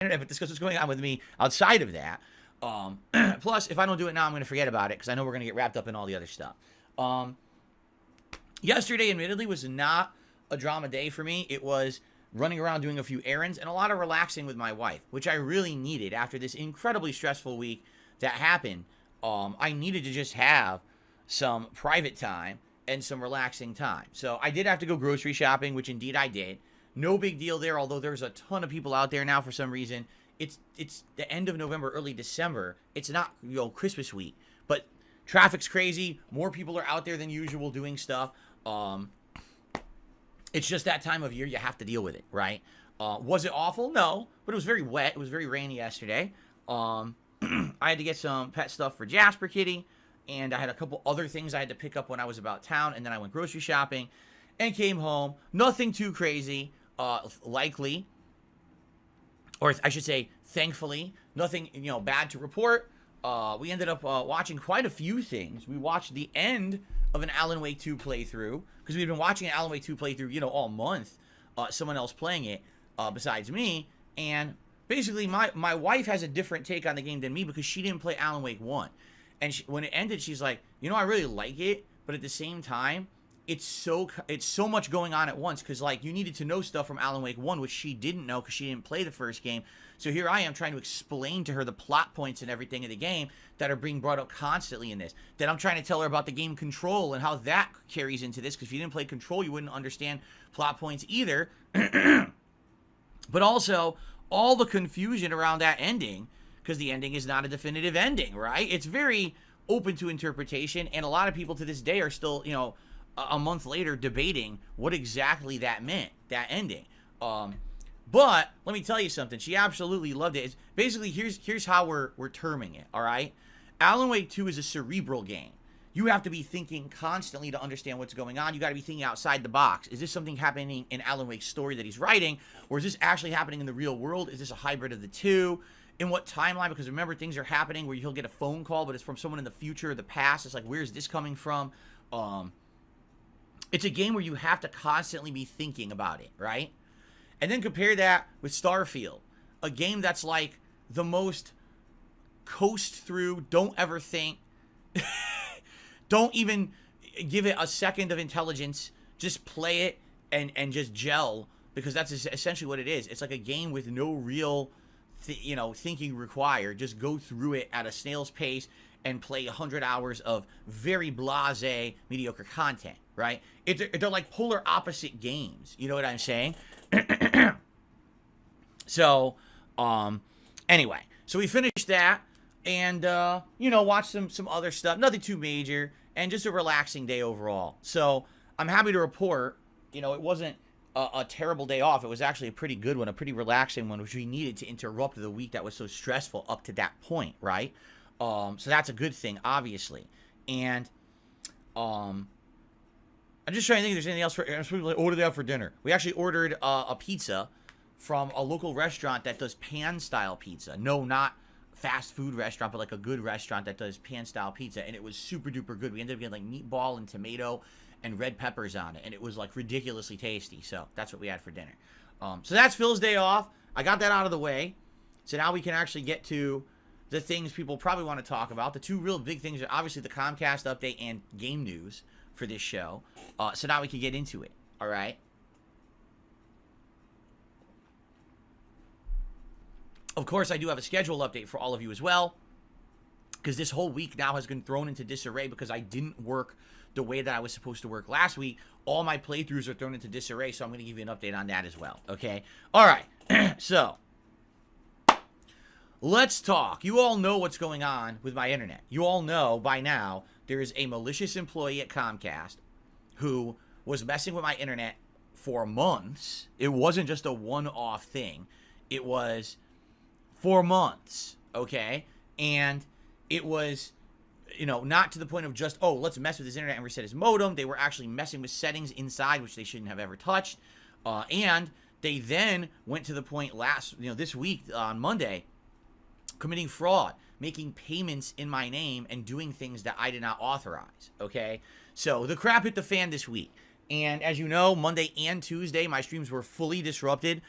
internet, but discuss what's going on with me outside of that. Plus, if I don't do it now, I'm going to forget about it because I know we're going to get wrapped up in all the other stuff. Yesterday, admittedly, was not a drama day for me. It was running around doing a few errands and a lot of relaxing with my wife, which I really needed after this incredibly stressful week that happened. I needed to just have some private time and some relaxing time. So I did have to go grocery shopping, which indeed I did. No big deal there, although there's a ton of people out there now for some reason. It's the end of November, early December. It's not, Christmas week, but traffic's crazy. More people are out there than usual doing stuff. It's just that time of year. You have to deal with it, right? Was it awful? No, but it was very wet. It was very rainy yesterday. I had to get some pet stuff for Jasper Kitty, and I had a couple other things I had to pick up when I was about town, and then I went grocery shopping and came home. Nothing too crazy, likely, or I should say, thankfully, nothing, bad to report. We ended up watching quite a few things. We watched the end of an Alan Wake 2 playthrough, because we've been watching an Alan Wake 2 playthrough, all month, someone else playing it besides me, and basically my wife has a different take on the game than me because she didn't play Alan Wake 1, and when it ended, she's like, I really like it, but at the same time, it's so much going on at once, because you needed to know stuff from Alan Wake 1, which she didn't know because she didn't play the first game. So here I am trying to explain to her the plot points and everything of the game that are being brought up constantly in this. Then I'm trying to tell her about the game Control and how that carries into this, because if you didn't play Control, you wouldn't understand plot points either. But also, all the confusion around that ending, because the ending is not a definitive ending, right? It's very open to interpretation, and a lot of people to this day are still, a month later debating what exactly that meant, that ending. But let me tell you something. She absolutely loved it. It's basically, here's how we're terming it, all right? Alan Wake 2 is a cerebral game. You have to be thinking constantly to understand what's going on. You got to be thinking outside the box. Is this something happening in Alan Wake's story that he's writing, or is this actually happening in the real world? Is this a hybrid of the two? In what timeline? Because remember, things are happening where he'll get a phone call, but it's from someone in the future or the past. It's like, where's this coming from? It's a game where you have to constantly be thinking about it, right? And then compare that with Starfield, a game that's like the most coast through, don't ever think, don't even give it a second of intelligence, just play it and just gel, because that's essentially what it is. It's like a game with no real, thinking required. Just go through it at a snail's pace and play 100 hours of very blasé, mediocre content, right? They're like polar opposite games. You know what I'm saying? So, anyway, so we finished that, and, watched some other stuff. Nothing too major, and just a relaxing day overall. So, I'm happy to report, it wasn't a terrible day off. It was actually a pretty good one, a pretty relaxing one, which we needed to interrupt the week that was so stressful up to that point, right? So that's a good thing, obviously. And, I'm just trying to think if there's anything else. I'm supposed to order that for dinner. We actually ordered a pizza from a local restaurant that does pan-style pizza. No, not fast food restaurant, but like a good restaurant that does pan-style pizza. And it was super-duper good. We ended up getting like meatball and tomato and red peppers on it. And it was like ridiculously tasty. So that's what we had for dinner. So that's Phil's day off. I got that out of the way. So now we can actually get to the things people probably want to talk about. The two real big things are obviously the Comcast update and game news for this show. So now we can get into it. All right. Of course, I do have a schedule update for all of you as well, because this whole week now has been thrown into disarray because I didn't work the way that I was supposed to work last week. All my playthroughs are thrown into disarray, so I'm going to give you an update on that as well. Okay. All right. So let's talk. You all know what's going on with my internet. You all know by now there is a malicious employee at Comcast who was messing with my internet for months. It wasn't just a one-off thing. It was for months, okay? And it was, not to the point of just, oh, let's mess with his internet and reset his modem. They were actually messing with settings inside, which they shouldn't have ever touched. And they then went to the point this week on Monday, committing fraud, making payments in my name and doing things that I did not authorize, okay? So the crap hit the fan this week. And as you know, Monday and Tuesday, my streams were fully disrupted